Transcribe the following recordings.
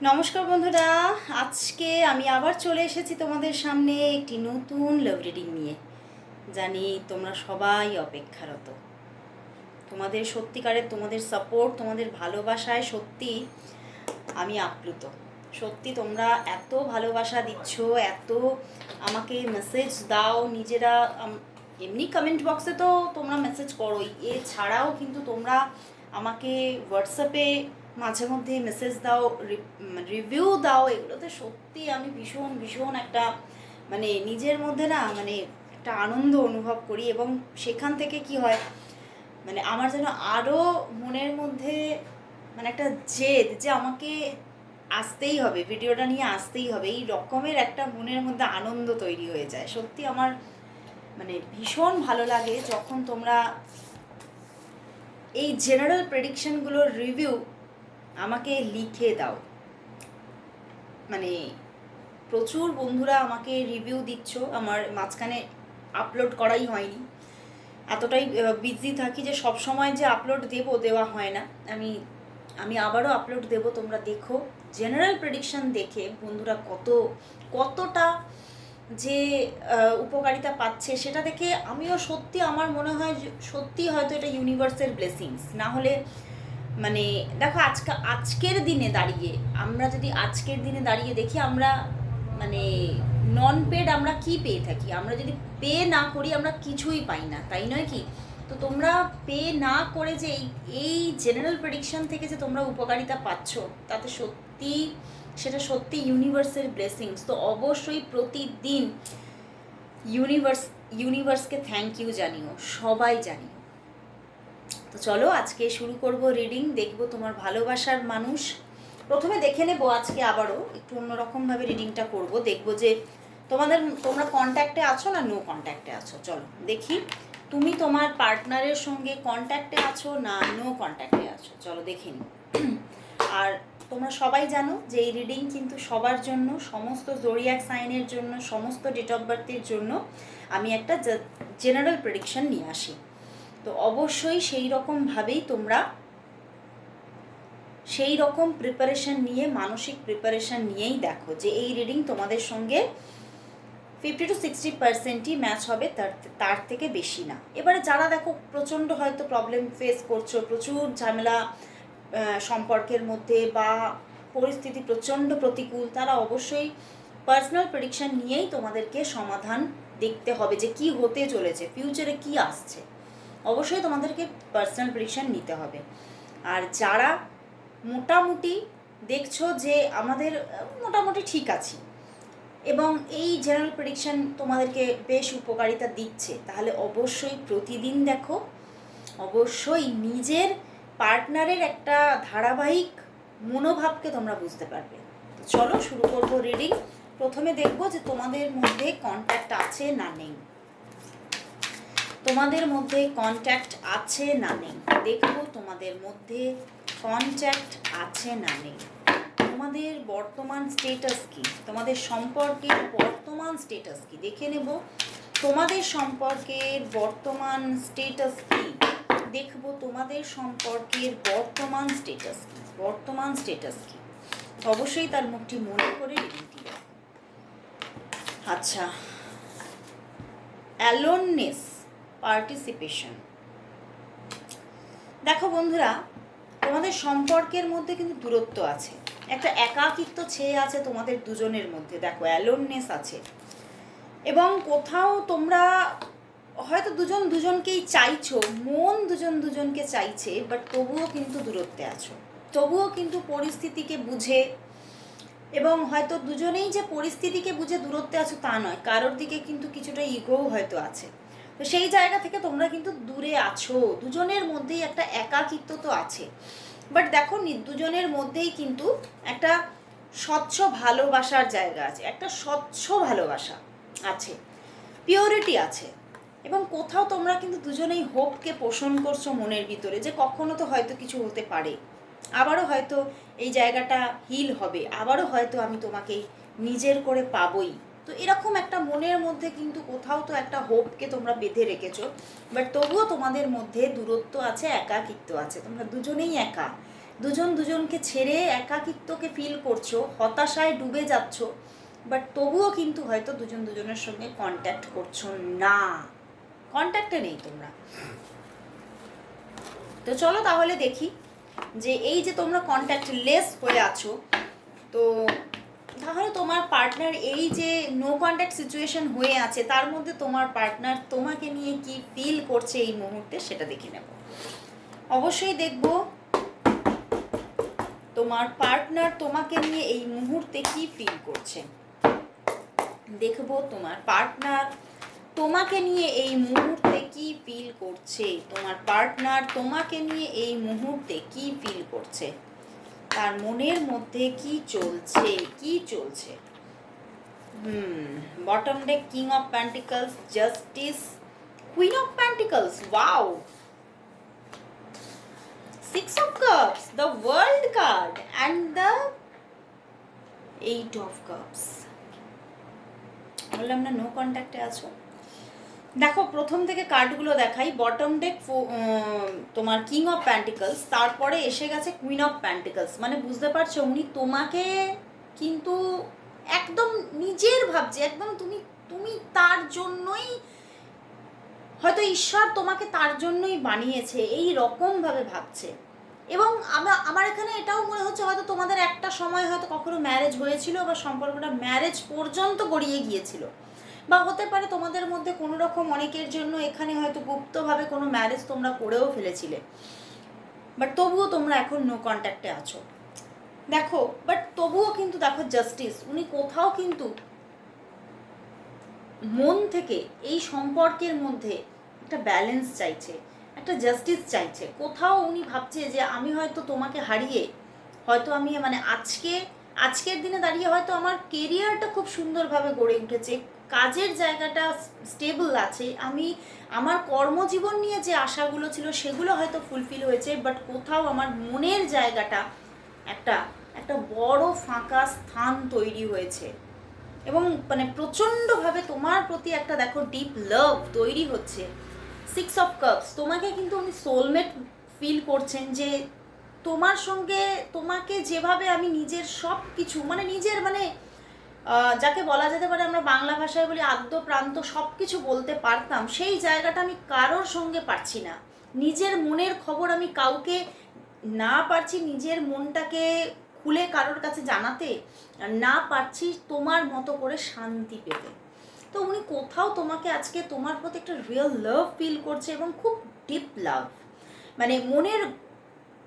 নমস্কার বন্ধুরা, আজকে আমি আবার চলে এসেছি তোমাদের সামনে একটি নতুন লাভ রিডিং নিয়ে। জানি তোমরা সবাই অপেক্ষারত। তোমাদের সত্যিকারের তোমাদের সাপোর্ট, তোমাদের ভালোবাসায় সত্যি আমি আপ্লুত। সত্যি তোমরা এত ভালোবাসা দিচ্ছ, এত আমাকে মেসেজ দাও নিজেরা। এমনি কমেন্ট বক্সে তো তোমরা মেসেজ করোই, এছাড়াও কিন্তু তোমরা আমাকে হোয়াটসঅ্যাপে মাঝে মধ্যে মেসেজ দাও, রিভিউ দাও। এগুলোতে সত্যি আমি ভীষণ ভীষণ একটা নিজের মধ্যে না একটা আনন্দ অনুভব করি। এবং সেখান থেকে কি হয়, আমার যেন আরও মনের মধ্যে একটা জেদ যে আমাকে আসতেই হবে, ভিডিওটা নিয়ে আসতেই হবে, এই রকমের একটা মনের মধ্যে আনন্দ তৈরি হয়ে যায়। সত্যি আমার ভীষণ ভালো লাগে যখন তোমরা এই জেনারেল প্রেডিকশনগুলোর রিভিউ আমাকে লিখে দাও। প্রচুর বন্ধুরা আমাকে রিভিউ দিচ্ছ। আমার মাঝখানে আপলোড করাই হয়নি, এতটাই বিজি থাকি যে সব সময় যে আপলোড দেওয়া হয় না। আমি আবারও আপলোড দেব, তোমরা দেখো। জেনারেল প্রেডিকশন দেখে বন্ধুরা কতটা যে উপকারিতা পাচ্ছে সেটা দেখে আমিও সত্যি, আমার মনে হয় সত্যি হয়তো এটা ইউনিভার্সের ব্লেসিংস। না হলে দেখো আজকের দিনে দাঁড়িয়ে আমরা যদি আজকের দিনে দাঁড়িয়ে দেখি, আমরা নন পেড আমরা কি পেয়ে থাকি? আমরা যদি পে না করি আমরা কিছুই পাই না, তাই নয় কি? তো তোমরা পে না করে যে এই জেনারেল প্রেডিকশন থেকে যে তোমরা উপকারিতা পাচ্ছ, তাতে সত্যি সেটা সত্যি ইউনিভার্সের ব্লেসিংস। তো অবশ্যই প্রতিদিন ইউনিভার্সকে থ্যাংক ইউ জানিও, সবাই জানিও। তো চলো আজকে শুরু করব রিডিং। দেখব তোমার ভালোবাসার মানুষ। প্রথমে দেখে নেব, আজকে আবারও একটু অন্যরকমভাবে রিডিংটা করব। দেখব যে তোমরা কন্ট্যাক্টে আছো না নো কন্ট্যাক্টে আছো। চলো দেখি তুমি তোমার পার্টনারের সঙ্গে কন্ট্যাক্টে আছো না নো কন্ট্যাক্টে আছো। চলো দেখে নিই। আর তোমরা সবাই জানো যে এই রিডিং কিন্তু সবার জন্য, সমস্ত জোডিয়াক সাইনের জন্য, সমস্ত ডেট অফ বার্থের জন্য আমি একটা জেনারেল প্রেডিকশন নিয়ে আসি। তো অবশ্যই সেই রকমভাবেই তোমরা সেই রকম প্রিপারেশন নিয়ে, মানসিক প্রিপারেশন নিয়েই দেখো যে এই রিডিং তোমাদের সঙ্গে 50-60%ই ম্যাচ হবে, তার থেকে বেশি না। এবারে যারা দেখো প্রচণ্ড হয়তো প্রবলেম ফেস করছো, প্রচুর ঝামেলা সম্পর্কের মধ্যে বা পরিস্থিতি প্রচণ্ড প্রতিকূল, তারা অবশ্যই পার্সোনাল প্রেডিকশন নিয়েই তোমাদেরকে সমাধান দেখতে হবে যে কি হতে চলেছে, ফিউচারে কি আসছে। অবশ্যই তোমাদেরকে পার্সোনাল প্রেডিকশন নিতে হবে। আর যারা মোটামুটি দেখছো যে আমাদের মোটামুটি ঠিক আছে এবং এই জেনারেল প্রেডিকশন তোমাদেরকে বেশ উপকারিতা দিচ্ছে, তাহলে অবশ্যই প্রতিদিন দেখো। অবশ্যই নিজের পার্টনারের একটা ধারাবাহিক মনোভাবকে তোমরা বুঝতে পারবে। তো চলো শুরু করব রিডিং। প্রথমে দেখব যে তোমাদের মধ্যে কন্ট্যাক্ট আছে না নেই। তোমাদের মধ্যে কন্ট্যাক্ট আছে না নেই, দেখো তোমাদের মধ্যে কন্ট্যাক্ট আছে না নেই। তোমাদের বর্তমান স্টেটাস কি, তোমাদের সম্পর্কের বর্তমান স্টেটাস কি দেখে নেব। তোমাদের সম্পর্কের বর্তমান স্টেটাস কি দেখব। তোমাদের সম্পর্কের বর্তমান স্টেটাস কি, বর্তমান স্টেটাস কি। অবশ্যই তার মুখটি মনে করে রিডিংটি দেখো। আচ্ছা, অ্যালোননেস, পার্টিসিপেশন। দেখো বন্ধুরা, তোমাদের সম্পর্কের মধ্যে কিন্তু দূরত্ব আছে, একটা একাকিত্ব ছেয়ে আছে তোমাদের দুজনের মধ্যে। দেখো অ্যালোননেস আছে এবং কোথাও তোমরা হয়তো দুজন দুজনকেই চাইছো, মন দুজন দুজনকে চাইছে, বাট তবুও কিন্তু দূরত্বে আছো, তবুও কিন্তু পরিস্থিতিকে বুঝে। এবং হয়তো দুজনেই যে পরিস্থিতিকে বুঝে দূরত্বে আছো তা নয়, কারোর দিকে কিন্তু কিছুটা ইগোও হয়তো আছে। তো সেই জায়গা থেকে তোমরা কিন্তু দূরে আছো, দুজনের মধ্যেই একটা একাকিত্ব তো আছে। বাট দেখো দুজনের মধ্যেই কিন্তু একটা স্বচ্ছ ভালোবাসার জায়গা আছে, একটা স্বচ্ছ ভালোবাসা আছে, পিওরিটি আছে। এবং কোথাও তোমরা কিন্তু দুজনেই হোপকে পোষণ করছো মনের ভিতরে যে কখনো তো হয়তো কিছু হতে পারে, আবারও হয়তো এই জায়গাটা হিল হবে, আবারও হয়তো আমি তোমাকে নিজের করে পাবই। তো এরকম একটা মনের মধ্যে কিন্তু কোথাও তো একটা হোপকে তোমরা বেঁধে রেখেছো। বাট তবুও তোমাদের মধ্যে দূরত্ব আছে, একাকিত্ব আছে, তোমরা দুজনেই একা। দুজন দুজনকে ছেড়ে একাকিত্বকে ফিল করছো, হতাশায় ডুবে যাচ্ছ, বাট তবুও কিন্তু হয়তো দুজন দুজনের সঙ্গে কন্ট্যাক্ট করছো না, কন্ট্যাক্টে নেই তোমরা। তো চলো তাহলে দেখি যে এই যে তোমরা কন্ট্যাক্ট লেস হয়ে আছো, তো তাহলে তোমার পার্টনার এই যে নো কন্ট্যাক্ট সিচুয়েশন হয়ে আছে তার মধ্যে তোমার পার্টনার তোমাকে নিয়ে কি ফিল করছে এই মুহূর্তে সেটা দেখে নেব। অবশ্যই দেখব তোমার পার্টনার তোমাকে নিয়ে এই মুহূর্তে কি ফিল করছে। দেখব তোমার পার্টনার তোমাকে নিয়ে এই মুহূর্তে কি ফিল করছে, তোমার পার্টনার তোমাকে নিয়ে এই মুহূর্তে কি ফিল করছে, তার মনের মধ্যে কি চলছে, কি চলছে। Bottom day king of pentacles, justice, queen of pentacles, wow, six of cups, the world card and the eight of cups. বললাম না নো কন্ট্যাক্টে আছো। দেখো প্রথম থেকে কার্ডগুলো দেখাই। বটম ডেক তোমার কিং অফ প্যান্টিকলস, তারপরে এসে গেছে কুইন অফ প্যান্টিকলস। মানে বুঝতে পারছো উনি তোমাকে কিন্তু একদম নিজের ভাবছে, একদম তুমি তুমি তার জন্যই, হয়তো ঈশ্বর তোমাকে তার জন্যই বানিয়েছে এই রকমভাবে ভাবছে। এবং আমার এখানে এটাও মনে হচ্ছে হয়তো তোমাদের একটা সময় হয়তো কখনো ম্যারেজ হয়েছিল বা সম্পর্কটা ম্যারেজ পর্যন্ত গড়িয়ে গিয়েছিল, বা হতে পারে তোমাদের মধ্যে কোনো রকম অনেকের জন্য এখানে হয়তো গুপ্তভাবে কোনো ম্যারেজ তোমরা করেও ফেলেছিলে, বাট তবুও তোমরা এখন নো কন্ট্যাক্টে আছো। দেখো বাট তবুও কিন্তু দেখো জাস্টিস, উনি কোথাও কিন্তু মন থেকে এই সম্পর্কের মধ্যে একটা ব্যালেন্স চাইছে, একটা জাস্টিস চাইছে। কোথাও উনি ভাবছে যে আমি হয়তো তোমাকে হারিয়ে হয়তো আমি মানে আজকের দিনে দাঁড়িয়ে হয়তো আমার কেরিয়ারটা খুব সুন্দরভাবে গড়ে উঠেছে, কাজের জায়গাটা স্টেবল আছে, আমি আমার কর্মজীবন নিয়ে যে আশাগুলো ছিল সেগুলো হয়তো ফুলফিল হয়েছে, বাট কোথাও আমার মনের জায়গাটা একটা একটা বড় ফাঁকা স্থান তৈরি হয়েছে। এবং মানে প্রচণ্ডভাবে তোমার প্রতি একটা দেখো ডিপ লাভ তৈরি হচ্ছে। সিক্স অফ কাপস, তোমাকে কিন্তু উনি সোলমেট ফিল করছেন, যে তোমার সঙ্গে তোমাকে যেভাবে আমি নিজের সব কিছু মানে নিজের মানে যাকে বলা যেতে পারে আমরা বাংলা ভাষায় বলি আদ্য প্রান্ত সব কিছু বলতে পারতাম, সেই জায়গাটা আমি কারোর সঙ্গে পারছি না। নিজের মনের খবর আমি কাউকে না পারছি, নিজের মনটাকে খুলে কারোর কাছে জানাতে না পারছি, তোমার মতো করে শান্তি পেতে। তো উনি কোথাও তোমাকে আজকে তোমার প্রতি একটা রিয়েল লাভ ফিল করছে, এবং খুব ডিপ লাভ, মানে মনের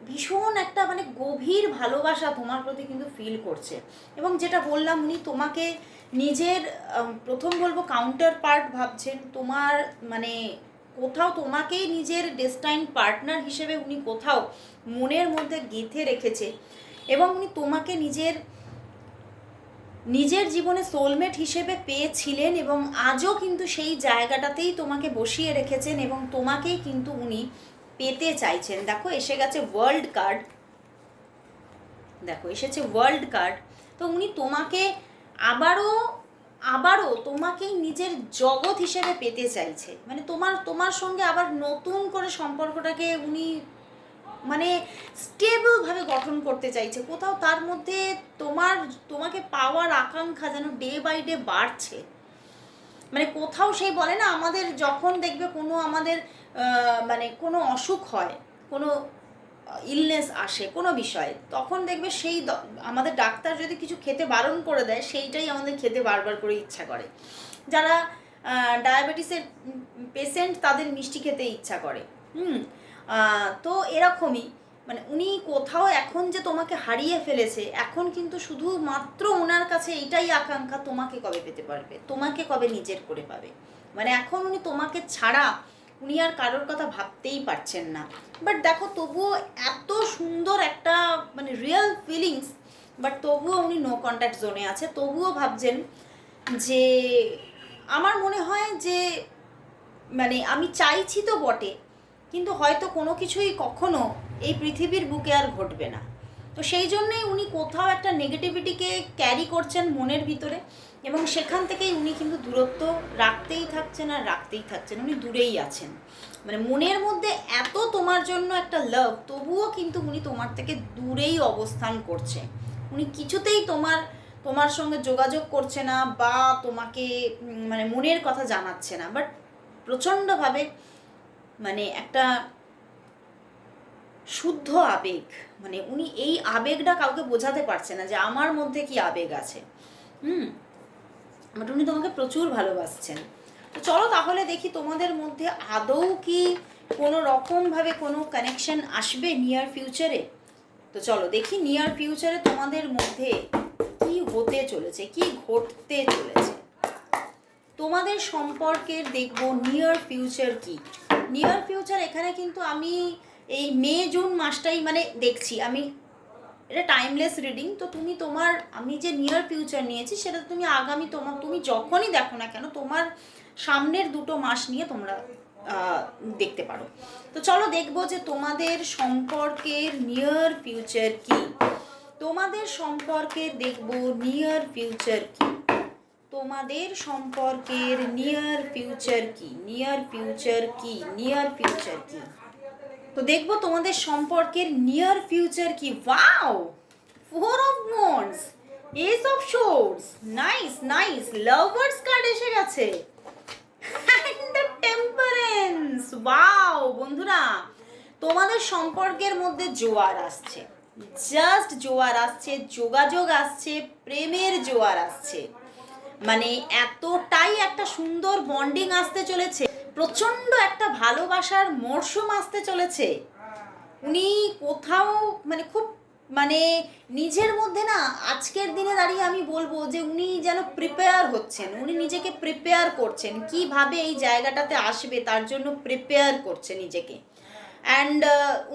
ভীষণ একটা মানে গভীর ভালোবাসা তোমার প্রতি কিন্তু ফিল করছে। এবং যেটা বললাম উনি তোমাকে নিজের প্রথম বলবো কাউন্টার পার্ট ভাবছেন, তোমার মানে কোথাও তোমাকেই নিজের ডেস্টাইন পার্টনার হিসেবে উনি কোথাও মনের মধ্যে গেঁথে রেখেছে, এবং উনি তোমাকে নিজের জীবনে সোলমেট হিসেবে পেয়েছিলেন, এবং আজও কিন্তু সেই জায়গাটাতেই তোমাকে বসিয়ে রেখেছেন, এবং তোমাকেই কিন্তু উনি পেতে চাইছেন। দেখো এসে গেছে ওয়ার্ল্ড কার্ড, দেখো এসেছে ওয়ার্ল্ড কার্ড। তো উনি তোমাকে আবারও তোমাকেই নিজের জগৎ হিসেবে পেতে চাইছে, মানে তোমার সঙ্গে আবার নতুন করে সম্পর্কটাকে উনি মানে স্টেবলভাবে গঠন করতে চাইছে। কোথাও তার মধ্যে তোমাকে পাওয়ার আকাঙ্ক্ষা যেন ডে বাই ডে বাড়ছে। মানে কোথাও সেই বলে না আমাদের যখন দেখবে কোনো আমাদের মানে কোনো অসুখ হয়, কোনো ইলনেস আসে কোনো বিষয়ে, তখন দেখবে সেই আমাদের ডাক্তার যদি কিছু খেতে বারণ করে দেয় সেইটাই আমাদের খেতে বারবার করে ইচ্ছা করে। যারা ডায়াবেটিসের পেশেন্ট তাদের মিষ্টি খেতে ইচ্ছা করে। তো এরকমই মানে উনি কোথাও এখন যে তোমাকে হারিয়ে ফেলেছে, এখন কিন্তু শুধুমাত্র ওনার কাছে এইটাই আকাঙ্ক্ষা, তোমাকে কবে পেতে পারবে, তোমাকে কবে নিজের করে পাবে। মানে এখন উনি তোমাকে ছাড়া উনি আর কারোর কথা ভাবতেই পারছেন না। বাট দেখো তবুও এত সুন্দর একটা মানে রিয়েল ফিলিংস, বাট তবুও উনি নো কন্ট্যাক্ট জোনে আছে। তবুও ভাবছেন যে আমার মনে হয় যে মানে আমি চাইছি তো বটে, কিন্তু হয়তো কোনো কিছুই কখনো এই পৃথিবীর বুকে আর ঘটবে না। তো সেই জন্যই উনি কোথাও একটা নেগেটিভিটিকে ক্যারি করছেন মনের ভিতরে, এবং সেখান থেকেই উনি কিন্তু দূরত্ব রাখতেই থাকছেন, উনি দূরেই আছেন। মানে মনের মধ্যে এত তোমার জন্য একটা লাভ, তবুও কিন্তু উনি তোমার থেকে দূরেই অবস্থান করছে। উনি কিছুতেই তোমার সঙ্গে যোগাযোগ করছে না বা তোমাকে মানে মনের কথা জানাচ্ছে না, বাট প্রচণ্ডভাবে মানে একটা শুদ্ধ আবেগ, মানে উনি এই আবেগটা কাউকে বোঝাতে পারছে না যে আমার মধ্যে কি আবেগ আছে। বাট উনি তোমাকে প্রচুর ভালোবাসছেন। তো চলো তাহলে দেখি তোমাদের মধ্যে আদৌ কি কোনো রকমভাবে কোনো কানেকশন আসবে নিয়ার ফিউচারে। তো চলো দেখি নিয়ার ফিউচারে তোমাদের মধ্যে কি হতে চলেছে, কি ঘটতে চলেছে। তোমাদের সম্পর্কের দেখবো নিয়ার ফিউচার কি। নিয়ার ফিউচার এখানে কিন্তু আমি এই মে জুন মাসটাই মানে দেখছি আমি, এটা টাইমলেস রিডিং। তো তুমি আমি যে নিয়ার ফিউচার নিয়েছি সেটা তুমি আগামী তুমি যখনই দেখো না কেন তোমার সামনের 2 মাস নিয়ে তোমরা দেখতে পারো। তো চলো দেখবো যে তোমাদের সম্পর্কের নিয়ার ফিউচার কি। তোমাদের সম্পর্কের দেখবো নিয়ার ফিউচার কি। তোমাদের সম্পর্কের নিয়ার ফিউচার কি, নিয়ার ফিউচার কি, নিয়ার ফিউচার কি। তো দেখবো তোমাদের সম্পর্কের নিয়ার ফিউচার কি। Wow, 4 of wands, S of swords, nice nice, lovers card এসে গেছে, এন্ড দ্য টেম্পারেন্স। ওয়াও বন্ধুরা, তোমাদের সম্পর্কের মধ্যে জোয়ার আসছে, জাস্ট জোয়ার আসছে, যোগাযোগ আসছে, প্রেমের জোয়ার আসছে, মানে এতটাই একটা সুন্দর বন্ডিং আসতে চলেছে, প্রচণ্ড একটা ভালোবাসার মরশুম আসতে চলেছে। উনি কোথাও মানে খুব মানে নিজের মধ্যে না আজকের দিনে দাঁড়িয়ে আমি বলবো যে উনি যেন প্রিপেয়ার হচ্ছেন, উনি নিজেকে প্রিপেয়ার করছেন, কিভাবে এই জায়গাটাতে আসবে তার জন্য প্রিপেয়ার করছে নিজেকে। অ্যান্ড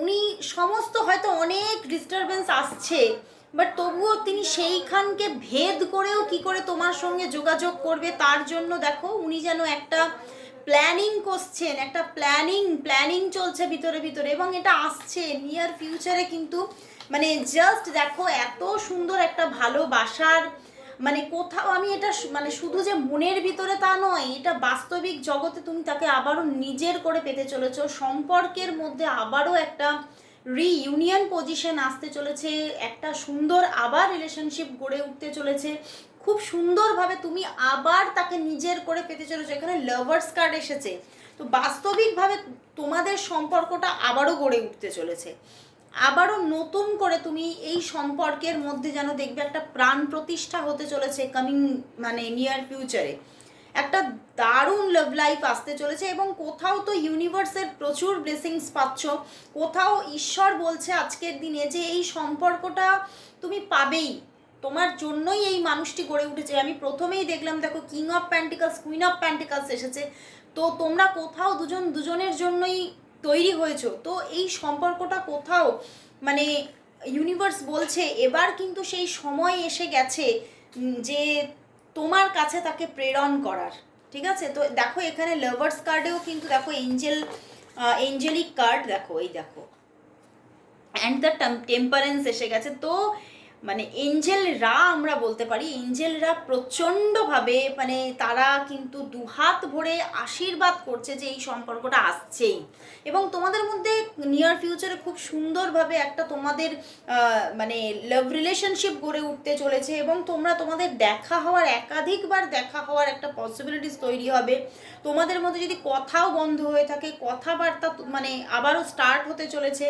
উনি সমস্ত হয়তো অনেক ডিস্টারবেন্স আসছে, বাট তবুও তিনি সেইখানকে ভেদ করেও কি করে তোমার সঙ্গে যোগাযোগ করবে তার জন্য দেখো উনি যেন একটা প্ল্যানিং করছেন, একটা প্ল্যানিং চলছে ভিতরে ভিতরে, এবং এটা আসছে নিয়ার ফিউচারে। কিন্তু মানে জাস্ট দেখো এত সুন্দর একটা ভালোবাসার মানে কোথাও আমি এটা মানে শুধু যে মনের ভিতরে তা নয়, এটা বাস্তবিক জগতে তুমি তাকে আবারও নিজের করে পেতে চলেছো। সম্পর্কের মধ্যে আবারও একটা রিইউনিয়ন পজিশন আসতে চলেছে, একটা সুন্দর আবার রিলেশনশিপ গড়ে উঠতে চলেছে, খুব সুন্দরভাবে তুমি আবার তাকে নিজের করে পেতে চলেছো। এখানে লাভার্স কার্ড এসেছে, তো বাস্তবিকভাবে তোমাদের সম্পর্কটা আবারও গড়ে উঠতে চলেছে, আবারও নতুন করে তুমি এই সম্পর্কের মধ্যে যেন দেখবে একটা প্রাণ প্রতিষ্ঠা হতে চলেছে কামিং মানে নিয়ার ফিউচারে। একটা দারুণ লাভ লাইফ আসতে চলেছে, এবং কোথাও তো ইউনিভার্সের প্রচুর ব্লেসিংস পাচ্ছ, কোথাও ঈশ্বর বলছে আজকের দিনে যে এই সম্পর্কটা তুমি পাবেই, তোমার জন্যই এই মানুষটি গড়ে উঠেছে। আমি প্রথমেই দেখলাম দেখো কিং অফ প্যান্টিকালস, কুইন অফ প্যান্টিকালস এসেছে, তো তোমরা কোথাও দুজনের জন্যই তৈরি হয়েছো। তো এই সম্পর্কটা কোথাও মানে ইউনিভার্স বলছে এবার কিন্তু সেই সময় এসে গেছে যে তোমার কাছে তাকে প্রেরণ করার, ঠিক আছে। তো দেখো এখানে লাভার্স কার্ডেও কিন্তু দেখো এঞ্জেলিক কার্ড দেখো, এই দেখো, অ্যান্ড দ্য টেম্পারেন্স এসে গেছে। তো মানে এঞ্জেলরা আমরা বলতে পারি, এঞ্জেলরা প্রচণ্ডভাবে মানে তারা কিন্তু দুহাত ভরে আশীর্বাদ করছে যে এই সম্পর্কটা আসছেই, এবং তোমাদের মধ্যে নিয়ার ফিউচারে খুব সুন্দরভাবে একটা তোমাদের মানে লাভ রিলেশনশিপ গড়ে উঠতে চলেছে, এবং তোমাদের একাধিকবার দেখা হওয়ার একটা পসিবিলিটিস তৈরি হবে। তোমাদের মধ্যে যদি কথাও বন্ধ হয়ে থাকে, কথাবার্তা মানে আবারও স্টার্ট হতে চলেছে।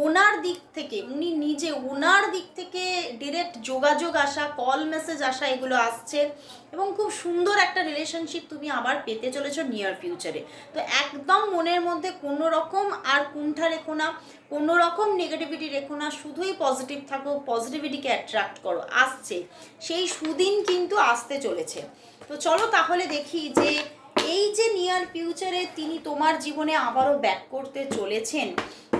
ওনার দিক থেকে উনি নিজে ওনার দিক থেকে ডিরেক্ট যোগাযোগ আসা, কল মেসেজ আসা এগুলো আসছে, এবং খুব সুন্দর একটা রিলেশনশিপ তুমি আবার পেতে চলেছো নিয়ার ফিউচারে। তো একদম মনের মধ্যে কোনো রকম আর কুণ্ঠা রেখো না, কোনো রকম নেগেটিভিটি রেখো না, শুধুই পজিটিভ থাকো, পজিটিভিটিকে অ্যাট্রাক্ট করো, আসছে সেই সুদিন কিন্তু আসতে চলেছে। তো চলো তাহলে দেখি যে এই যে নিয়ার ফিউচারে তিনি তোমার জীবনে আবারও ব্যাক করতে চলেছেন,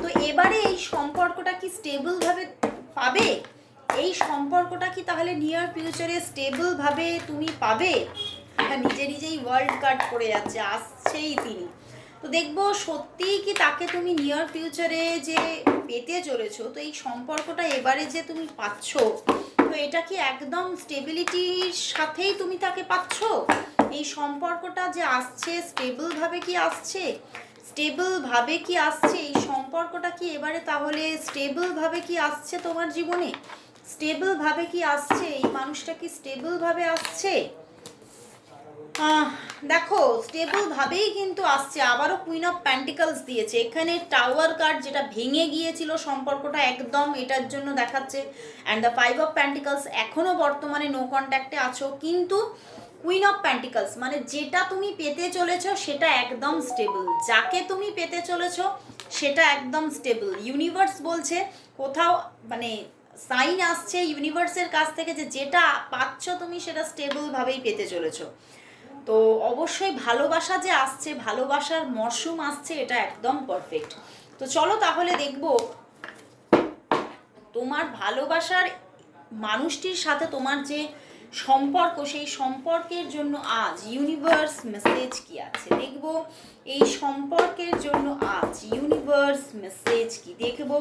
তো এবারে এই সম্পর্কটা কি স্টেবলভাবে পাবে, এই সম্পর্কটা কি তাহলে নিয়ার ফিউচারে স্টেবলভাবে তুমি পাবে। নিজেই ওয়ার্ল্ড কার্ড করে যাচ্ছে, আসছেই তিনি। তো দেখবো সত্যিই কি তাকে তুমি নিয়ার ফিউচারে যে পেতে চলেছো, তো এই সম্পর্কটা এবারে যে তুমি পাচ্ছ, তো এটা কি একদম স্টেবিলিটির সাথেই তুমি তাকে পাচ্ছ, এই সম্পর্কটা যে আসছে স্টেবলভাবে কি আসছে, স্টেবল ভাবে কি আসছে এই সম্পর্কটা, কি এবারে তাহলে স্টেবল ভাবে কি আসছে তোমার জীবনে? স্টেবল ভাবে কি আসছে এই মানুষটা? কি স্টেবল ভাবে আসছে? দেখো স্টেবল ভাবেই কিন্তু আসছে। আবারও কুইন অফ প্যান্টিকলস দিয়েছে এখানে, টাওয়ার কার্ড যেটা ভেঙে গিয়েছিল সম্পর্কটা একদম, এটার জন্য দেখাচ্ছে। অ্যান্ড দ্য 5 অফ প্যান্টিকলস, এখনও বর্তমানে নো কন্ট্যাক্টে আছো, কিন্তু কুইন অফ প্যান্টিকলস মানে যেটা তুমি পেতে চলেছো সেটা একদম স্টেবল। যাকে তুমি পেতে চলেছো সেটা একদম স্টেবল। ইউনিভার্স বলছে কোথাও মানে সাইন আসছে ইউনিভার্সের কাছ থেকে যে যেটা পাচ্ছ তুমি সেটা স্টেবলভাবেই পেতে চলেছো। তো অবশ্যই ভালোবাসা যে আসছে, ভালোবাসার মরশুম আসছে, এটা একদম পারফেক্ট। তো চলো তাহলে দেখবো তোমার ভালোবাসার মানুষটির সাথে তোমার যে সম্পর্ক, সেই সম্পর্কের জন্য আজ ইউনিভার্স মেসেজ কি আছে দেখবো। এই সম্পর্কের জন্য আজ ইউনিভার্স মেসেজ কি দেখবো।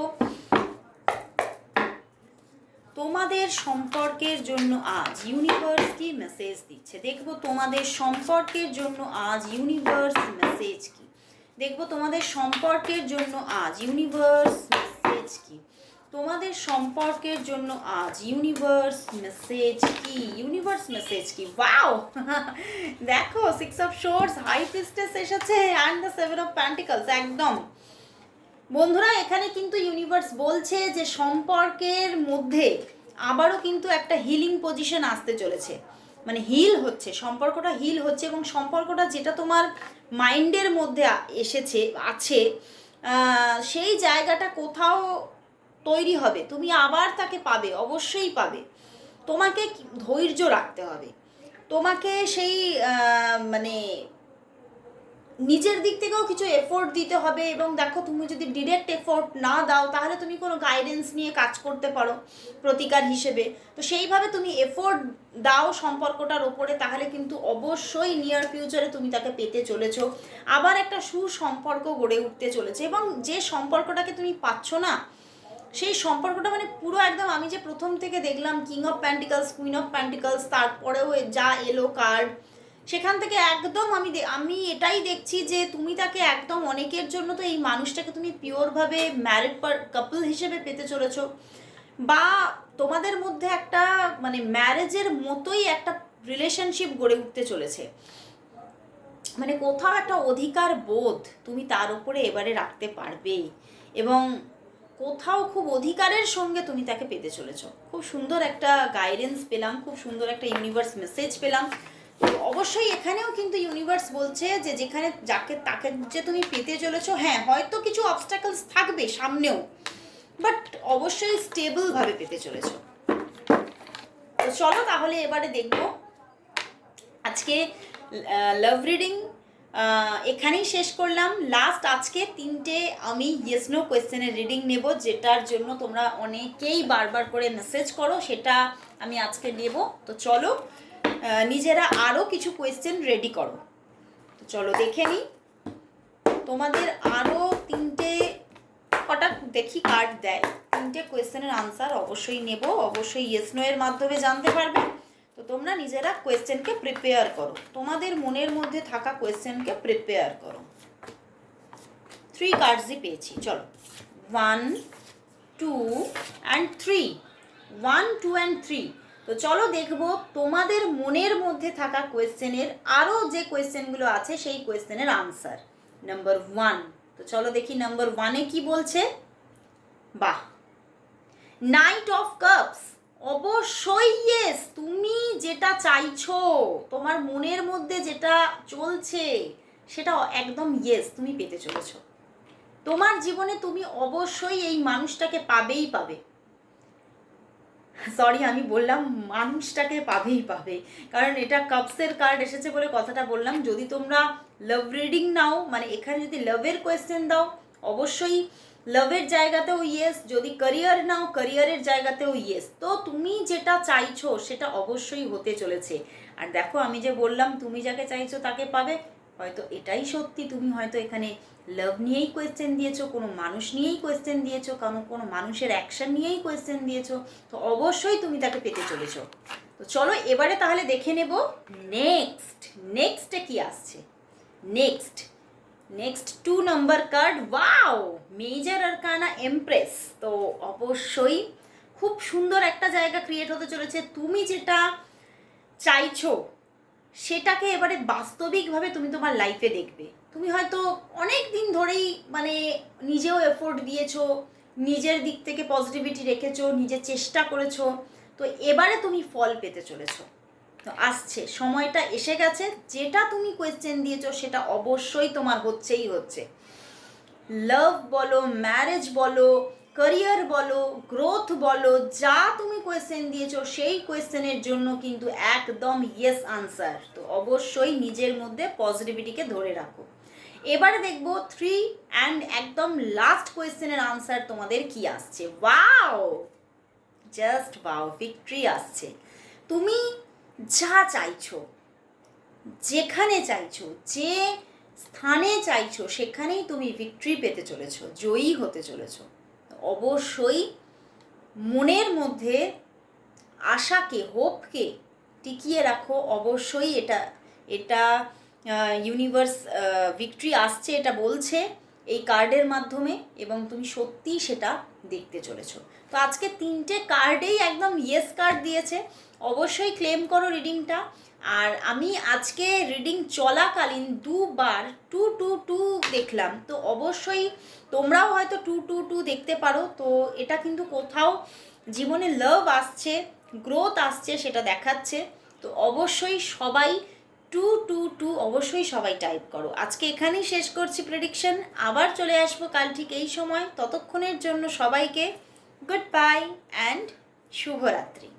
তোমাদের সম্পর্কের জন্য আজ ইউনিভার্স কি মেসেজ দিচ্ছে দেখবো। তোমাদের সম্পর্কের জন্য আজ ইউনিভার্স মেসেজ কি দেখবো। তোমাদের সম্পর্কের জন্য আজ ইউনিভার্স মেসেজ কি। তোমাদের সম্পর্কের জন্য আজ ইউনিভার্স মেসেজ কি। ইউনিভার্স মেসেজ কি। ওয়াও দেখো 6 অফ সোর্স, হাই প্রিস্টেস এসেছে অ্যান্ড দ্য 7 অফ প্যান্টিকলস। একদম বন্ধুরা এখানে কিন্তু ইউনিভার্স বলছে যে সম্পর্কের মধ্যে আবারও কিন্তু একটা হিলিং পজিশন আসতে চলেছে, মানে হিল হচ্ছে সম্পর্কটা, হিল হচ্ছে। এবং সম্পর্কটা যেটা তোমার মাইন্ডের মধ্যে এসেছে আছে, সেই জায়গাটা কোথাও তৈরি হবে, তুমি আবার তাকে পাবে, অবশ্যই পাবে। তোমাকে ধৈর্য রাখতে হবে, তোমাকে সেই মানে নিজের দিক থেকেও কিছু এফোর্ট দিতে হবে। এবং দেখো তুমি যদি ডিরেক্ট এফোর্ট না দাও তাহলে তুমি কোনো গাইডেন্স নিয়ে কাজ করতে পারো প্রতিকার হিসেবে। তো সেইভাবে তুমি এফোর্ট দাও সম্পর্কটার ওপরে, তাহলে কিন্তু অবশ্যই নিয়ার ফিউচারে তুমি তাকে পেতে চলেছো। আবার একটা সুসম্পর্ক গড়ে উঠতে চলেছে। এবং যে সম্পর্কটাকে তুমি পাচ্ছ না সেই সম্পর্কটা মানে পুরো একদম, আমি যে প্রথম থেকে দেখলাম king of pentacles, queen of pentacles, তারপরেও যা এলো কার্ড, সেখান থেকে একদম আমি এটাই দেখছি যে তুমি তাকে একদম, অনেকের জন্য তো এই মানুষটাকে তুমি পিওরভাবে ম্যারিড কাপল হিসেবে পেতে চলেছো, বা তোমাদের মধ্যে একটা মানে ম্যারেজের মতোই একটা রিলেশনশিপ গড়ে উঠতে চলেছে। মানে কোথাও একটা অধিকার বোধ তুমি তার উপরে এবারে রাখতে পারবে, এবং কোথাও খুব অধিকারের সঙ্গে তুমি তাকে পেতে চলেছো। খুব সুন্দর একটা গাইডেন্স পেলাম, খুব সুন্দর একটা ইউনিভার্স মেসেজ পেলাম। তো অবশ্যই এখানেও কিন্তু ইউনিভার্স বলছে যে যেখানে তাকে যে তুমি পেতে চলেছো, হ্যাঁ হয়তো কিছু অবস্ট্যাকলস থাকবে সামনেও, বাট অবশ্যই স্টেবলভাবে পেতে চলেছো। তো চলো তাহলে এবারে দেখবো আজকে লাভ রিডিং এখানেই শেষ করলাম। লাস্ট আজকে 3টে আমি ইয়েস নো কোয়েশ্চেনের রিডিং নেব, যেটার জন্য তোমরা অনেকেই বারবার করে মেসেজ করো, সেটা আমি আজকে নেব। তো চলো নিজেরা আরও কিছু কোয়েশ্চেন রেডি করো। তো চলো দেখে নিই তোমাদের আরও 3টে কটা দেখি কার্ড দেয়, 3টে কোয়েশ্চেনের আনসার অবশ্যই নেব, অবশ্যই ইয়েস নো এর মাধ্যমে জানতে পারবে। তো তোমরা নিজেরা কোয়েশ্চেনকে প্রিপেয়ার করো, তোমাদের মনের মধ্যে থাকা কোয়েশ্চেনকে প্রিপেয়ার করো। 3 কার্ডসই পেয়েছি, চলো 1 2 অ্যান্ড 3, 1 2 অ্যান্ড 3। তো চলো দেখবো তোমাদের মনের মধ্যে থাকা কোয়েশ্চেনের আরও যে কোয়েশ্চেনগুলো আছে সেই কোয়েশ্চেনের আনসার। নাম্বার 1, তো চলো দেখি নাম্বার 1-এ কি বলছে। বাহ, নাইট অফ কাপস, অবশ্যই ইয়েস, তুমি যেটা চাইছো, তোমার মনের মধ্যে যেটা চলছে সেটা একদম ইয়েস, তুমি পেতে চলেছো। তোমার জীবনে তুমি অবশ্যই এই মানুষটাকে পাবেই পাবে। সরি আমি বললাম মানুষটাকে পাবেই পাবে, কারণ এটা কাপসের কার্ড এসেছে বলে কথাটা বললাম। যদি তোমরা লাভ রিডিং নাও, মানে এখানে যদি লাভের কোয়েশ্চেন দাও অবশ্যই লাভের জায়গাতেও ইয়েস, যদি ক্যারিয়ার নাও ক্যারিয়ারের জায়গাতেও ইয়েস। তো তুমি যেটা চাইছো সেটা অবশ্যই হতে চলেছে। আর দেখো আমি যে বললাম তুমি যাকে চাইছো তাকে পাবে, হয়তো এটাই সত্যি। তুমি হয়তো এখানে লাভ নিয়েই কোয়েশ্চেন দিয়েছো, কোনো মানুষ নিয়েই কোয়েশ্চেন দিয়েছো, কোনো মানুষের অ্যাকশন নিয়েই কোয়েশ্চেন দিয়েছো, তো অবশ্যই তুমি তাকে পেতে চলেছো। তো চলো এবারে তাহলে দেখে নেব নেক্সটে কি আসছে। Next next 2 number card, wow, major arcana empress. তো অবশ্যই খুব সুন্দর একটা জায়গা ক্রিয়েট হতে চলেছে। তুমি যেটা চাইছো সেটাকে এবারে বাস্তবিকভাবে তুমি তোমার লাইফে দেখবে। তুমি হয়তো অনেক দিন ধরেই মানে নিজেও এফোর্ট দিয়েছো, নিজের দিক থেকে পজিটিভিটি রেখেছো, নিজের চেষ্টা করেছো, তো এবারে তুমি ফল পেতে চলেছো। তো আসছে, সময়টা এসে গেছে, যেটা তুমি কোয়েশ্চেন দিয়েছো সেটা অবশ্যই তোমার হচ্ছেই হচ্ছে। লাভ বলো, ম্যারেজ বলো, ক্যারিয়ার বলো, গ্রোথ বলো, যা তুমি কোয়েশ্চেন দিয়েছো সেই কোয়েশ্চেনের জন্য কিন্তু একদম ইয়েস আনসার। তো অবশ্যই নিজের মধ্যে পজিটিভিটিকে ধরে রাখো। এবারে দেখবো 3 অ্যান্ড একদম লাস্ট কোয়েশ্চেনের আনসার তোমাদের কি আসছে। ওয়াও, জাস্ট ওয়াও, ভিক্টরি আসছে। তুমি যা চাইছো, যেখানে চাইছো, যে স্থানে চাইছো, সেখানেই তুমি ভিক্টরি পেতে চলেছো, জয়ী হতে চলেছো। অবশ্যই মনের মধ্যে আশাকে, হোপকে টিকিয়ে রাখো। অবশ্যই এটা এটা ইউনিভার্স ভিক্টরি আসছে এটা বলছে এই কার্ডের মাধ্যমে, এবং তুমি সত্যিই সেটা দেখতে চলেছো। তো আজকে 3টে কার্ডেই একদম ইয়েস কার্ড দিয়েছে। অবশ্যই ক্লেম করো রিডিংটা। আর আমি আজকে রিডিং চলাকালীন 2বার 222 দেখলাম। তো অবশ্যই তোমরাও হয়তো 222 দেখতে পারো। তো এটা কিন্তু কোথাও জীবনে লাভ আসছে, গ্রোথ আসছে সেটা দেখাচ্ছে। তো অবশ্যই সবাই 222 অবশ্যই সবাই টাইপ করো। আজকে এখানেই শেষ করছি প্রেডিকশন। আবার চলে আসবো কাল ঠিক এই সময়। ততক্ষণের জন্য সবাইকে গুড বাই অ্যান্ড শুভরাত্রি।